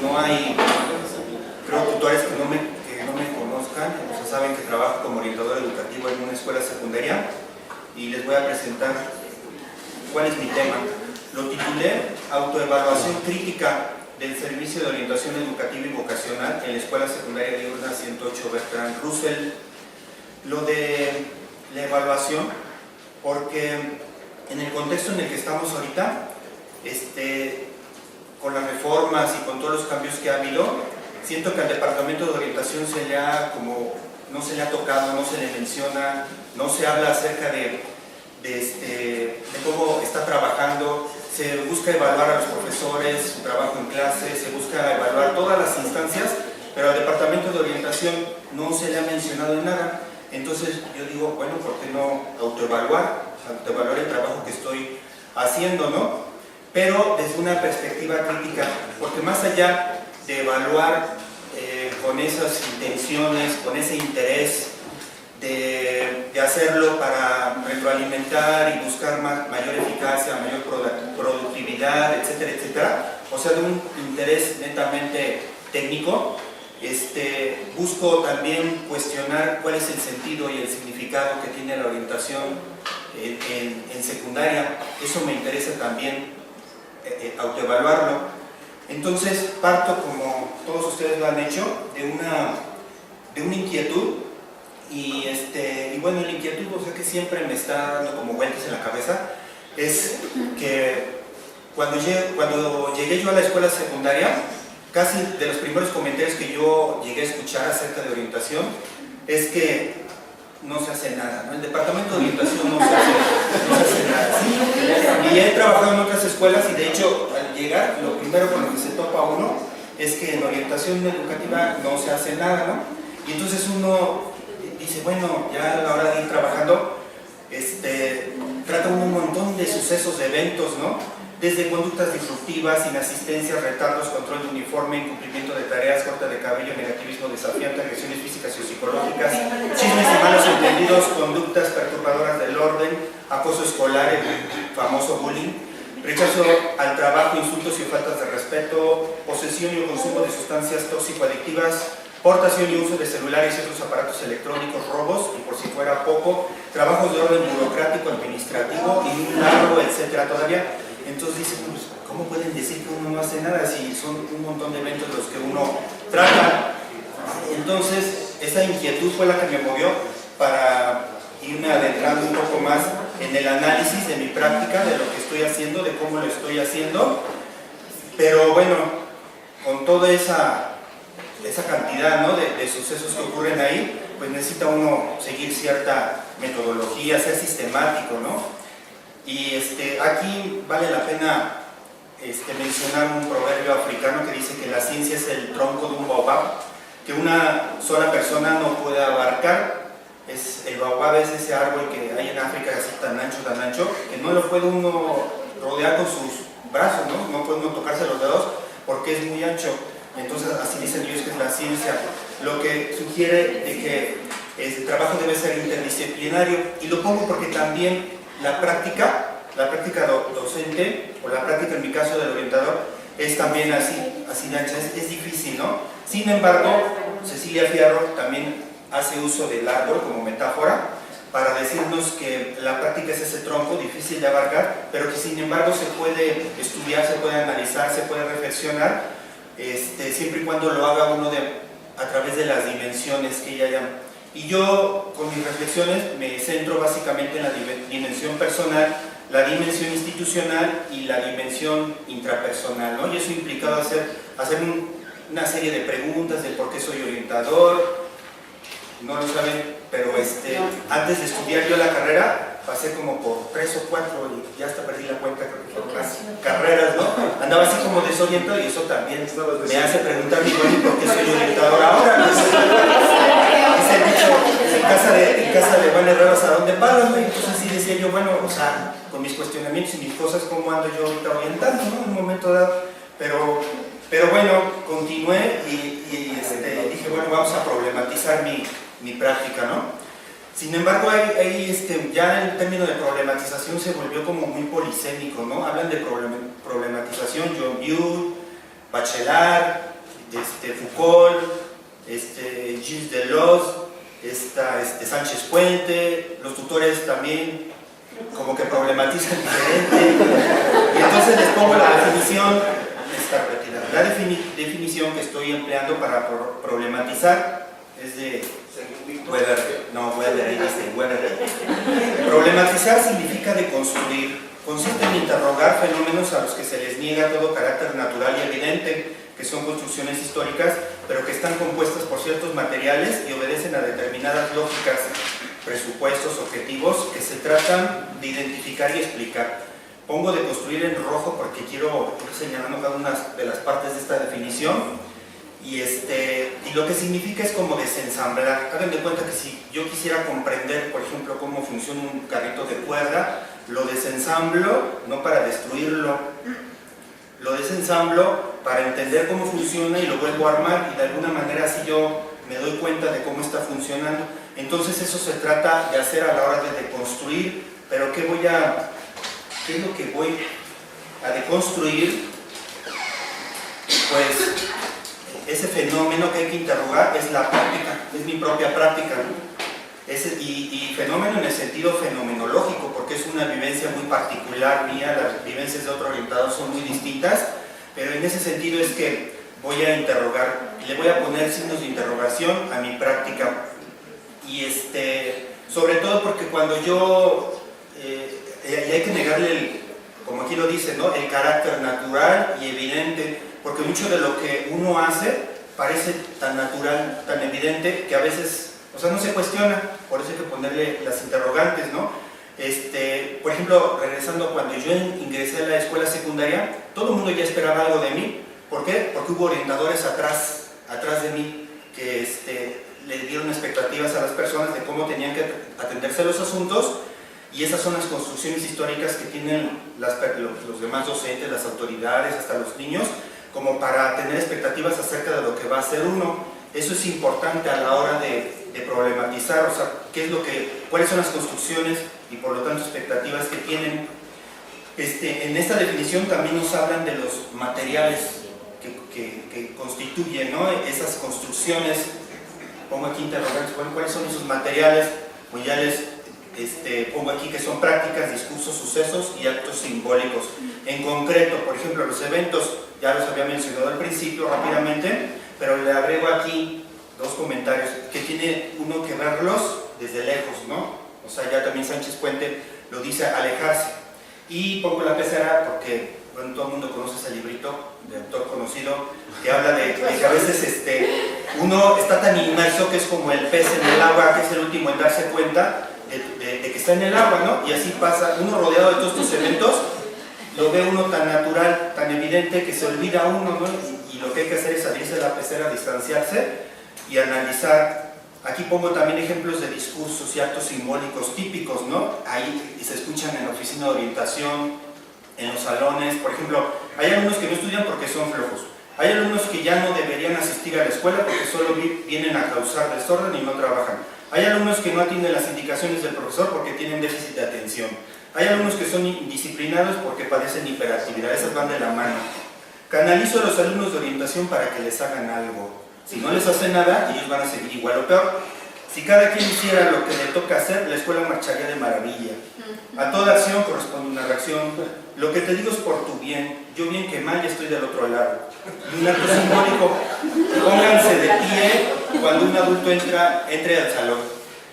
no hay, creo, tutores que no me conozcan. O sea, saben que trabajo como orientador educativo en una escuela secundaria y les voy a presentar cuál es mi tema. Lo titulé Autoevaluación crítica del servicio de orientación educativa y vocacional en la Escuela Secundaria Diurna 108 Bertrand Russell. Lo de la evaluación, porque en el contexto en el que estamos ahorita, con las reformas y con todos los cambios que ha habido, siento que al Departamento de Orientación no se le ha tocado, no se le menciona, no se habla acerca de cómo está trabajando. Se busca evaluar a los profesores, su trabajo en clase, se busca evaluar todas las instancias, pero al Departamento de Orientación no se le ha mencionado en nada. Entonces yo digo, bueno, ¿por qué no autoevaluar el trabajo que estoy haciendo, ¿no? Pero desde una perspectiva crítica, porque más allá de evaluar con esas intenciones, con ese interés de hacerlo para retroalimentar y buscar mayor eficacia, mayor productividad, etcétera, etcétera, o sea, de un interés netamente técnico, busco también cuestionar cuál es el sentido y el significado que tiene la orientación en secundaria. Eso me interesa también autoevaluarlo. Entonces parto, como todos ustedes lo han hecho, de una inquietud y bueno, la inquietud, o sea, que siempre me está dando como vueltas en la cabeza, es que cuando llegué yo a la escuela secundaria, casi de los primeros comentarios que yo llegué a escuchar acerca de orientación es que no se hace nada, ¿no? El departamento de orientación no se hace nada. ¿Sí? Y he trabajado en otras escuelas y de hecho al llegar lo primero con lo que se topa uno es que en orientación educativa no se hace nada, ¿no? Y entonces uno dice, bueno, ya a la hora de ir trabajando, trata uno un montón de sucesos, de eventos, ¿no? Desde conductas disruptivas, inasistencias, retardos, control de uniforme, incumplimiento de tareas, corte de cabello, negativismo desafiante, agresiones físicas y psicológicas, chismes y malos entendidos, conductas perturbadoras del orden, acoso escolar, el famoso bullying, rechazo al trabajo, insultos y faltas de respeto, posesión y consumo de sustancias tóxico-adictivas, portación y uso de celulares y otros aparatos electrónicos, robos, y por si fuera poco, trabajos de orden burocrático, administrativo y un largo, etcétera, todavía. Entonces dicen, pues, ¿cómo pueden decir que uno no hace nada si son un montón de eventos los que uno trata? Entonces, esa inquietud fue la que me movió para irme adentrando un poco más en el análisis de mi práctica, de lo que estoy haciendo, de cómo lo estoy haciendo. Pero bueno, con toda esa cantidad, ¿no?, de sucesos que ocurren ahí, pues necesita uno seguir cierta metodología, ser sistemático, ¿no? Y aquí vale la pena mencionar un proverbio africano que dice que la ciencia es el tronco de un baobab, que una sola persona no puede abarcar. El baobab es ese árbol que hay en África, así tan ancho, que no lo puede uno rodear con sus brazos, ¿no? No puede uno tocarse los dedos porque es muy ancho. Entonces así dicen ellos que es la ciencia, lo que sugiere de que el trabajo debe ser interdisciplinario. Y lo pongo porque también la práctica docente, o la práctica en mi caso del orientador, es también así de ancha, es difícil, ¿no? Sin embargo, Cecilia Fierro también hace uso del árbol como metáfora para decirnos que la práctica es ese tronco difícil de abarcar, pero que sin embargo se puede estudiar, se puede analizar, se puede reflexionar, siempre y cuando lo haga uno a través de las dimensiones que ella llama. Y yo, con mis reflexiones, me centro básicamente en la dimensión personal, la dimensión institucional y la dimensión intrapersonal, ¿no? Y eso ha implicado hacer una serie de preguntas del por qué soy orientador. No lo saben, pero antes de estudiar yo la carrera, pasé como por 3 o 4 y ya hasta perdí la cuenta, creo que fueron las carreras, ¿no? Andaba así como desorientado y eso también me hace preguntarme, ¿por qué soy orientador ahora? Es el dicho, en casa de Juan Herreros, ¿a dónde paras, no? Y entonces así decía yo, bueno, o sea, con mis cuestionamientos y mis cosas, ¿cómo ando yo ahorita orientando, no? En un momento dado, pero bueno, continué y dije, bueno, vamos a problematizar mi práctica, ¿no? Sin embargo, ya el término de problematización se volvió como muy polisémico, ¿no? Hablan de problematización, John Dewey, Bachelard, Foucault, Gilles Deleuze, Sánchez Puente, los tutores también como que problematizan diferente, y entonces les pongo la definición, definición que estoy empleando para problematizar, es de Weber, ahí dice Weber. Problematizar significa deconstruir, consiste en interrogar fenómenos a los que se les niega todo carácter natural y evidente, que son construcciones históricas, pero que están compuestas por ciertos materiales y obedecen a determinadas lógicas, presupuestos, objetivos, que se tratan de identificar y explicar. Pongo de construir en rojo porque quiero ir señalando cada una de las partes de esta definición, y lo que significa es como desensamblar. Hagan de cuenta que si yo quisiera comprender, por ejemplo, cómo funciona un carrito de cuerda, lo desensamblo, no para destruirlo, lo desensamblo para entender cómo funciona y lo vuelvo a armar, y de alguna manera así yo me doy cuenta de cómo está funcionando. Entonces eso se trata de hacer a la hora de deconstruir. Pero ¿qué es lo que voy a deconstruir? Pues ese fenómeno que hay que interrogar es la práctica, es mi propia práctica, ¿no? Y fenómeno en el sentido fenomenológico, porque es una vivencia muy particular mía, las vivencias de otro orientado son muy distintas, pero en ese sentido es que voy a interrogar, le voy a poner signos de interrogación a mi práctica, y sobre todo porque cuando yo, y hay que negarle, como aquí lo dice, ¿no?, el carácter natural y evidente, porque mucho de lo que uno hace parece tan natural, tan evidente, que a veces, o sea, no se cuestiona. Por eso hay que ponerle las interrogantes, ¿no? Por ejemplo, regresando a cuando yo ingresé a la escuela secundaria, todo el mundo ya esperaba algo de mí. ¿Por qué? Porque hubo orientadores atrás de mí que le dieron expectativas a las personas de cómo tenían que atenderse los asuntos, y esas son las construcciones históricas que tienen los demás docentes, las autoridades, hasta los niños, como para tener expectativas acerca de lo que va a hacer uno. Eso es importante a la hora de problematizar, o sea, cuáles son las construcciones y por lo tanto expectativas que tienen. En esta definición también nos hablan de los materiales que constituyen, ¿no?, esas construcciones. Pongo aquí interrogantes, ¿cuáles son esos materiales? Pues ya les pongo aquí que son prácticas, discursos, sucesos y actos simbólicos. En concreto, por ejemplo, los eventos, ya los había mencionado al principio rápidamente, pero le agrego aquí dos comentarios, que tiene uno que verlos desde lejos, ¿no? O sea, ya también Sánchez Puente lo dice, alejarse. Y pongo la pecera porque, bueno, todo el mundo conoce ese librito de autor conocido, que habla de que a veces uno está tan inmerso que es como el pez en el agua, que es el último en darse cuenta de que está en el agua, ¿no? Y así pasa, uno rodeado de todos estos eventos, lo ve uno tan natural, tan evidente, que se olvida uno, ¿no? Y lo que hay que hacer es salirse de la pecera, distanciarse y analizar. Aquí pongo también ejemplos de discursos y actos simbólicos típicos, ¿no? Ahí se escuchan en la oficina de orientación, en los salones. Por ejemplo, hay alumnos que no estudian porque son flojos. Hay alumnos que ya no deberían asistir a la escuela porque solo vienen a causar desorden y no trabajan. Hay alumnos que no atienden las indicaciones del profesor porque tienen déficit de atención. Hay alumnos que son indisciplinados porque padecen hiperactividad. Esas van de la mano. Canalizo a los alumnos de orientación para que les hagan algo. Si no les hacen nada, ellos van a seguir igual o peor. Si cada quien hiciera lo que le toca hacer, la escuela marcharía de maravilla. A toda acción corresponde una reacción. Lo que te digo es por tu bien. Yo bien que mal ya estoy del otro lado. Y un acto simbólico, pónganse de pie cuando un adulto entre al salón.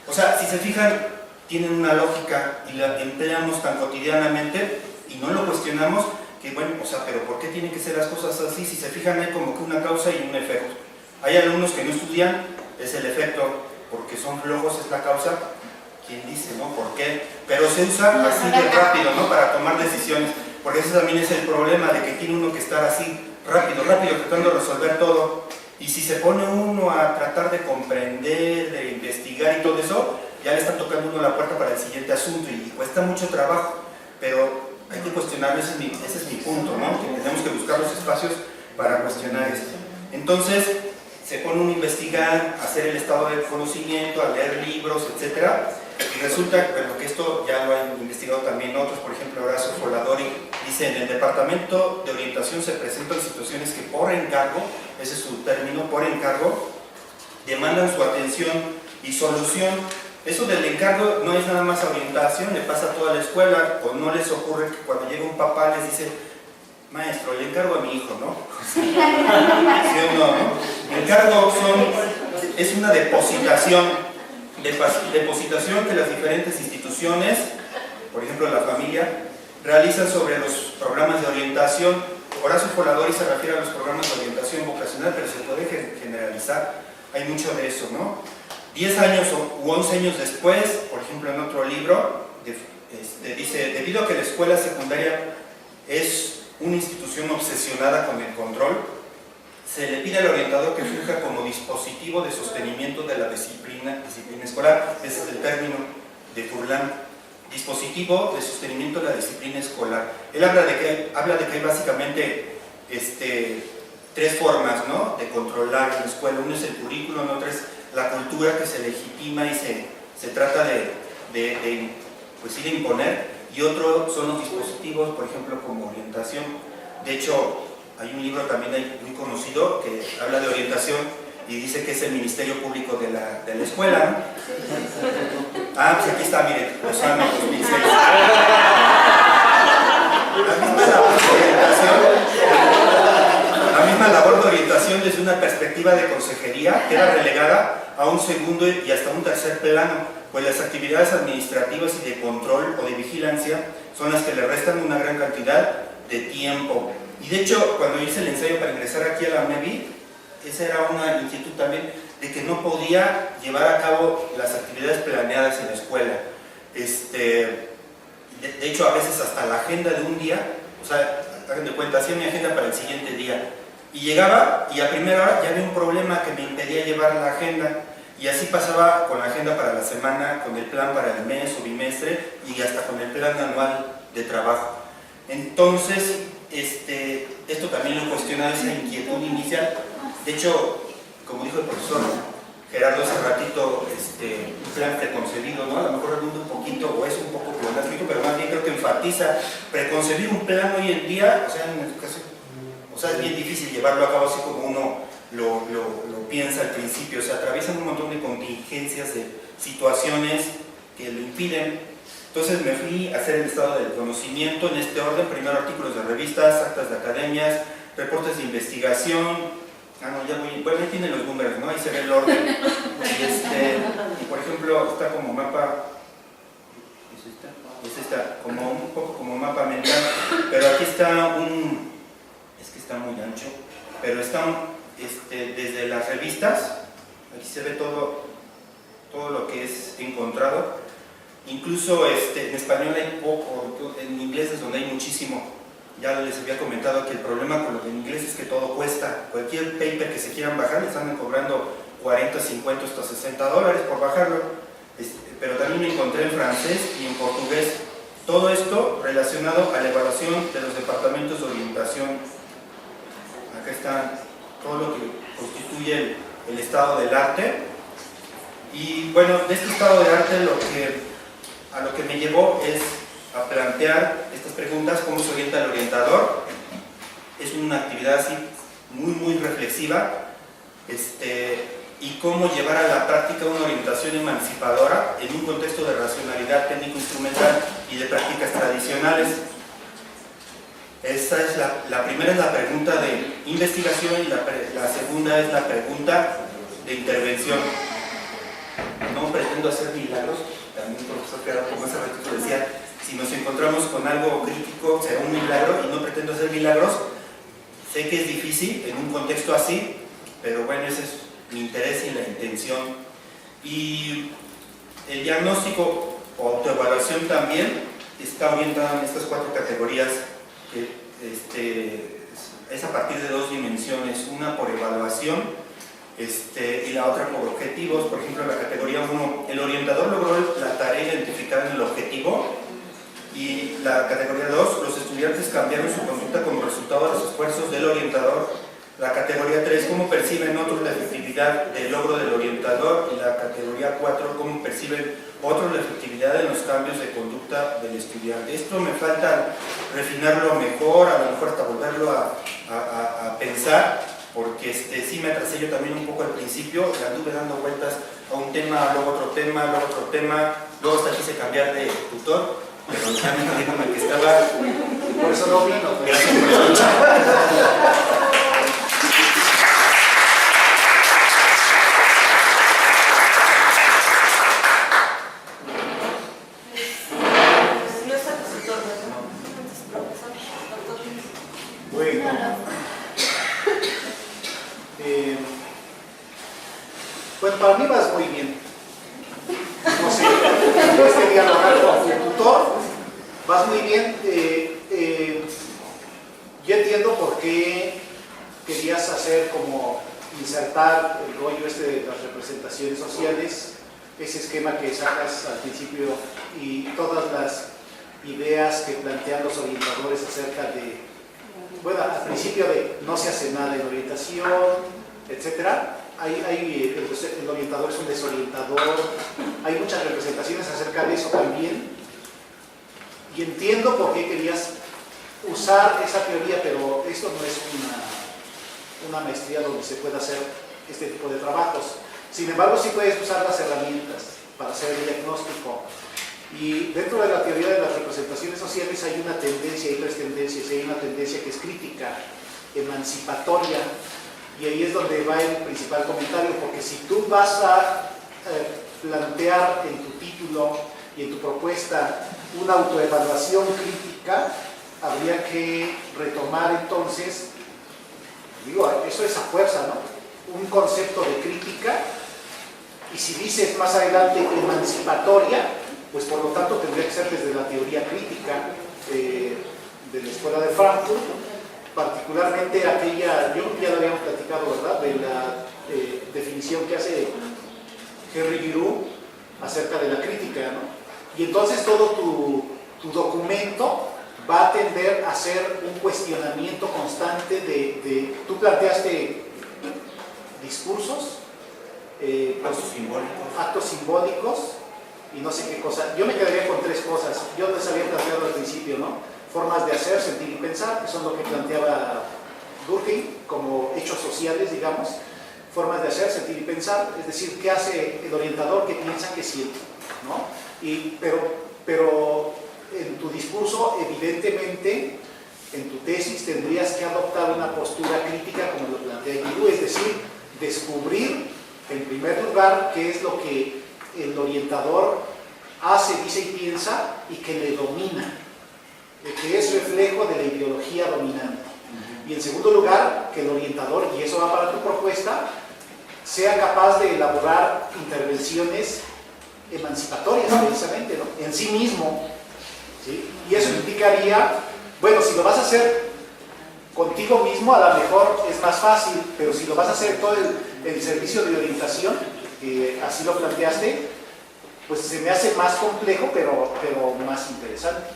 O sea, si se fijan, tienen una lógica y la empleamos tan cotidianamente y no lo cuestionamos, que bueno, o sea, pero ¿por qué tienen que ser las cosas así? Si se fijan, hay como que una causa y un efecto. Hay alumnos que no estudian, es el efecto, porque son flojos, es la causa. ¿Quién dice, no? ¿Por qué? Pero se usa así de rápido, ¿no?, para tomar decisiones, porque ese también es el problema, de que tiene uno que estar así rápido, tratando de resolver todo. Y si se pone uno a tratar de comprender, de investigar y todo eso, ya le está tocando uno la puerta para el siguiente asunto y cuesta mucho trabajo, pero hay que cuestionarlo. Ese es mi punto, ¿no?, que tenemos que buscar los espacios para cuestionar esto. Entonces, se pone uno a investigar, a hacer el estado de conocimiento, a leer libros, etc. Y resulta, bueno, que esto ya lo han investigado también otros, por ejemplo Horacio Folladori, Dice, en el departamento de orientación se presentan situaciones que por encargo, ese es su término, por encargo, demandan su atención y solución. Eso del encargo no es nada más orientación, le pasa a toda la escuela, o no les ocurre que cuando llega un papá les dice, maestro, le encargo a mi hijo, ¿no? ¿Sí o no? El encargo es una depositación que las diferentes instituciones, por ejemplo la familia, realizan sobre los programas de orientación. Horacio Coladori se refiere a los programas de orientación vocacional, pero se puede generalizar, hay mucho de eso, ¿no? 10 años u 11 años después, por ejemplo en otro libro, dice, debido a que la escuela secundaria es una institución obsesionada con el control, se le pide al orientador que funja como dispositivo de sostenimiento de la disciplina escolar. Ese es el término de Furlan, dispositivo de sostenimiento de la disciplina escolar. Él habla de que hay básicamente tres formas, ¿no?, de controlar en la escuela. Uno es el currículum, otro es la cultura que se legitima y se trata de imponer, y otro son los dispositivos, por ejemplo, como orientación. De hecho, hay un libro también muy conocido que habla de orientación y dice que es el Ministerio Público de la escuela. Ah, pues aquí está, miren, Osama 2006. La misma labor de orientación desde una perspectiva de consejería queda relegada a un segundo y hasta un tercer plano, pues las actividades administrativas y de control o de vigilancia son las que le restan una gran cantidad de tiempo. Y de hecho, cuando hice el ensayo para ingresar aquí a la UNEVI, esa era una inquietud también, de que no podía llevar a cabo las actividades planeadas en la escuela. De hecho, a veces hasta la agenda de un día, o sea, hagan de cuenta, hacía mi agenda para el siguiente día, y llegaba y a primera hora ya había un problema que me impedía llevar la agenda, y así pasaba con la agenda para la semana, con el plan para el mes o bimestre, y hasta con el plan anual de trabajo. Entonces, esto también lo cuestiona esa inquietud inicial. De hecho, como dijo el profesor Gerardo hace ratito, un plan preconcebido, ¿no? A lo mejor redunda un poquito, o es un poco pleonástico, pero más bien creo que enfatiza preconcebir un plan hoy en día, o sea, en educación, o sea, es bien difícil llevarlo a cabo así como uno lo piensa al principio. O sea, atraviesan un montón de contingencias, de situaciones que lo impiden. Entonces me fui a hacer el estado del conocimiento en este orden: primero artículos de revistas, actas de academias, reportes de investigación. Bueno, ahí tienen los números, ¿no? Ahí se ve el orden. Y por ejemplo, está como mapa, es esta, como un poco como mapa mental, pero aquí está es que está muy ancho, pero están desde las revistas, aquí se ve todo lo que es encontrado. Incluso en español hay poco, en inglés es donde hay muchísimo. Ya les había comentado que el problema con lo en inglés es que todo cuesta. Cualquier paper que se quieran bajar les están cobrando 40, 50 hasta $60 por bajarlo. Pero también me encontré en francés y en portugués. Todo esto relacionado a la evaluación de los departamentos de orientación. Acá está todo lo que constituye el estado del arte. Y bueno, de este estado del arte a lo que me llevó es a plantear estas preguntas: cómo se orienta el orientador. Es una actividad así muy reflexiva, y cómo llevar a la práctica una orientación emancipadora en un contexto de racionalidad técnico-instrumental y de prácticas tradicionales. Esta es la primera es la pregunta de investigación, y la segunda es la pregunta de intervención. No pretendo hacer milagros. También el profesor Gerardo, como hace ratito decía, si nos encontramos con algo crítico será un milagro, y no pretendo hacer milagros. Sé que es difícil en un contexto así, pero bueno, ese es mi interés y la intención. Y el diagnóstico o autoevaluación también está orientado en estas 4 categorías, que es a partir de 2 dimensiones: una por evaluación y la otra por objetivos. Por ejemplo, en la categoría 1, el orientador logró la tarea identificada en el objetivo, y la categoría 2, los estudiantes cambiaron su conducta como resultado de los esfuerzos del orientador La categoría 3, cómo perciben otros la efectividad del logro del orientador, y la categoría 4, cómo perciben otros la efectividad en los cambios de conducta del estudiante. Esto me falta refinarlo mejor, a lo mejor hasta volverlo a pensar, porque sí me atrasé yo también un poco al principio, y anduve dando vueltas a un tema, luego otro tema, luego otro tema, luego hasta quise cambiar de tutor, pero ya me quedé con el que estaba. Por eso no vino. Bueno, pues para mí vas muy bien. No sé, después de dialogar con tu tutor, vas muy bien. Yo entiendo por qué querías hacer como insertar el rollo de las representaciones sociales, ese esquema que sacas al principio y todas las ideas que plantean los orientadores acerca de, bueno, al principio de no se hace nada en orientación, etcétera. El orientador es un desorientador, hay muchas representaciones acerca de eso también, y entiendo por qué querías usar esa teoría, pero esto no es una maestría donde se pueda hacer este tipo de trabajos. Sin embargo, sí puedes usar las herramientas para hacer el diagnóstico. Y dentro de la teoría de las representaciones sociales hay una tendencia, hay tres tendencias. Hay una tendencia que es crítica, emancipatoria, y ahí es donde va el principal comentario, porque si tú vas a plantear en tu título y en tu propuesta una autoevaluación crítica, habría que retomar entonces, digo, eso es a fuerza, ¿no? Un concepto de crítica, y si dices más adelante emancipatoria, pues por lo tanto tendría que ser desde la teoría crítica de la Escuela de Frankfurt, particularmente aquella, yo ya lo habíamos platicado, ¿verdad?, de la definición que hace Henry Giroux acerca de la crítica, ¿no? Y entonces todo tu documento va a tender a ser un cuestionamiento constante tú planteaste discursos, actos simbólicos y no sé qué cosa. Yo me quedaría con tres cosas. Yo les había planteado al principio, ¿no? Formas de hacer, sentir y pensar, que son lo que planteaba Durkheim como hechos sociales, digamos. Formas de hacer, sentir y pensar, es decir, qué hace el orientador, qué piensa, qué siente, ¿no? Pero en tu discurso, evidentemente, en tu tesis tendrías que adoptar una postura crítica como lo plantea Giroux, es decir, descubrir en primer lugar qué es lo que el orientador hace, dice y piensa y que le domina, que es reflejo de la ideología dominante. Y en segundo lugar, que el orientador, y eso va para tu propuesta, sea capaz de elaborar intervenciones emancipatorias precisamente, ¿no?, en sí mismo, ¿sí? Y eso implicaría, bueno, si lo vas a hacer contigo mismo, a lo mejor es más fácil, pero si lo vas a hacer todo el servicio de orientación, así lo planteaste, pues se me hace más complejo, pero más interesante,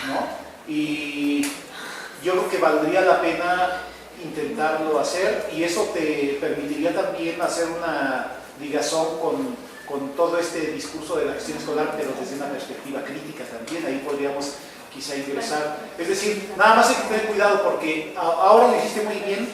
¿no? Y yo creo que valdría la pena intentarlo hacer, y eso te permitiría también hacer una ligazón con todo este discurso de la gestión escolar, pero desde una perspectiva crítica también. Ahí podríamos quizá ingresar. Es decir, nada más hay que tener cuidado, porque ahora lo hiciste muy bien,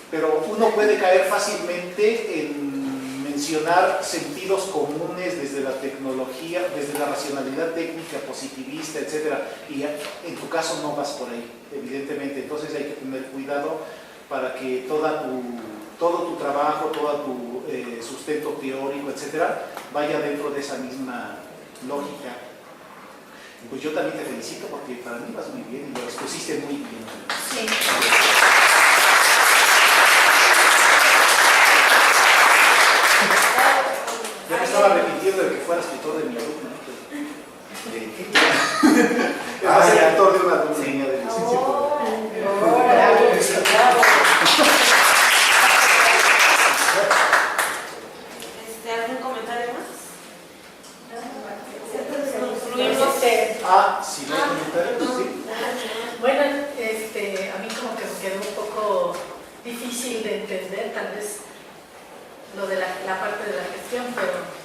pero uno puede caer fácilmente en mencionar sentidos comunes desde la tecnología, desde la racionalidad técnica positivista, etcétera, y en tu caso no vas por ahí, evidentemente. Entonces hay que tener cuidado para que todo tu trabajo, todo tu sustento teórico, etcétera, vaya dentro de esa misma lógica. Y pues yo también te felicito, porque para mí vas muy bien y lo expusiste muy bien. Sí. Ya me estaba arrepintiendo de que fueras tutor de mi alumno. ¿De qué? Era ser tutor de una alumna mía de licenciatura. ¿Algún comentario más? Si no hay comentarios, sí. Bueno, a mí como que me quedó un poco difícil de entender, tal vez lo de la parte de la gestión, pero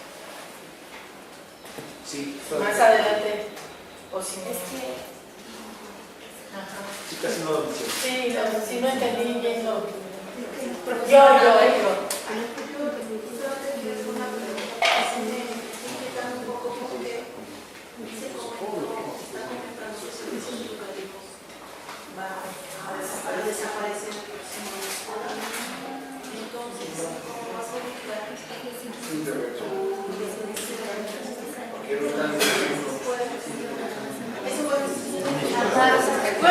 Sí, más adelante, o si no. Es que Ajá. sí, casi no lo mencioné. Sí, no, si no entendí bien lo. profesor, Yo. desaparecer el próximo mes. Entonces, ¿cómo vas a ubicar? Sí va a desaparecer.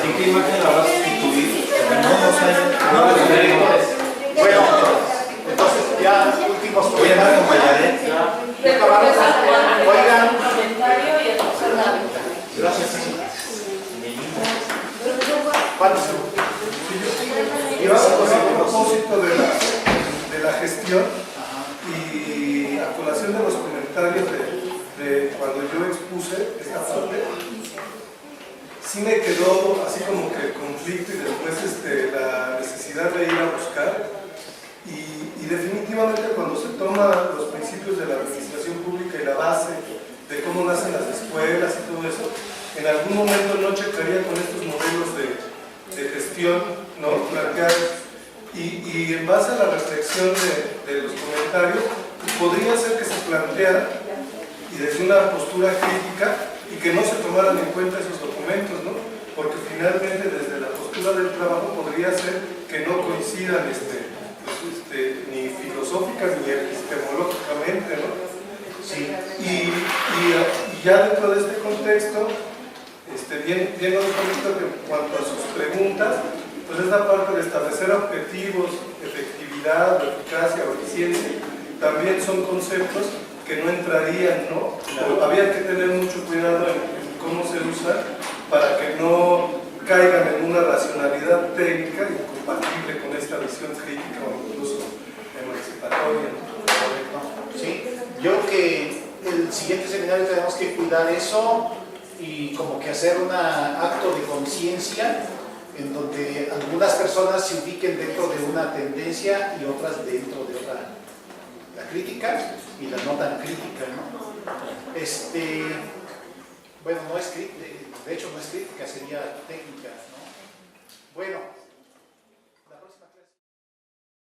¿En qué imagen la vas a sustituir? No sé. Bueno, entonces ya últimos Voy a dar con Mayaret. Ya acabaron. Oigan, Comentario y el personal. gracias. ¿Cuántos? Yo a propósito de la gestión y a colación de los comentarios de cuando yo expuse esta parte, sí me quedó así como que el conflicto y después la necesidad de ir a buscar y definitivamente cuando se toman los principios de la administración pública y la base de cómo nacen las escuelas y todo eso, en algún momento no checaría con estos modelos de gestión, ¿no? Planteados. Y en base a la reflexión de los comentarios, pues podría ser que se planteara y desde una postura crítica y que no se tomaran en cuenta esos documentos, ¿no? Porque finalmente desde la postura del trabajo podría ser que no coincidan ni filosóficas ni epistemológicamente, ¿no? Sí. Y ya dentro de este contexto, viendo un poquito que en cuanto a sus preguntas, pues esta parte de establecer objetivos, efectividad, eficacia o eficiencia, también son conceptos que no entrarían, ¿no? Pero había que tener mucho cuidado en cómo se usa para que no caigan en una racionalidad técnica incompatible con esta visión crítica o incluso emancipatoria, ¿no? Sí, yo creo que el siguiente seminario tenemos que cuidar eso y como que hacer un acto de conciencia en donde algunas personas se ubiquen dentro de una tendencia y otras dentro de otra, la crítica y la no tan crítica, ¿no? Bueno, no es crítica, de hecho no es crítica, sería técnica, ¿no? Bueno.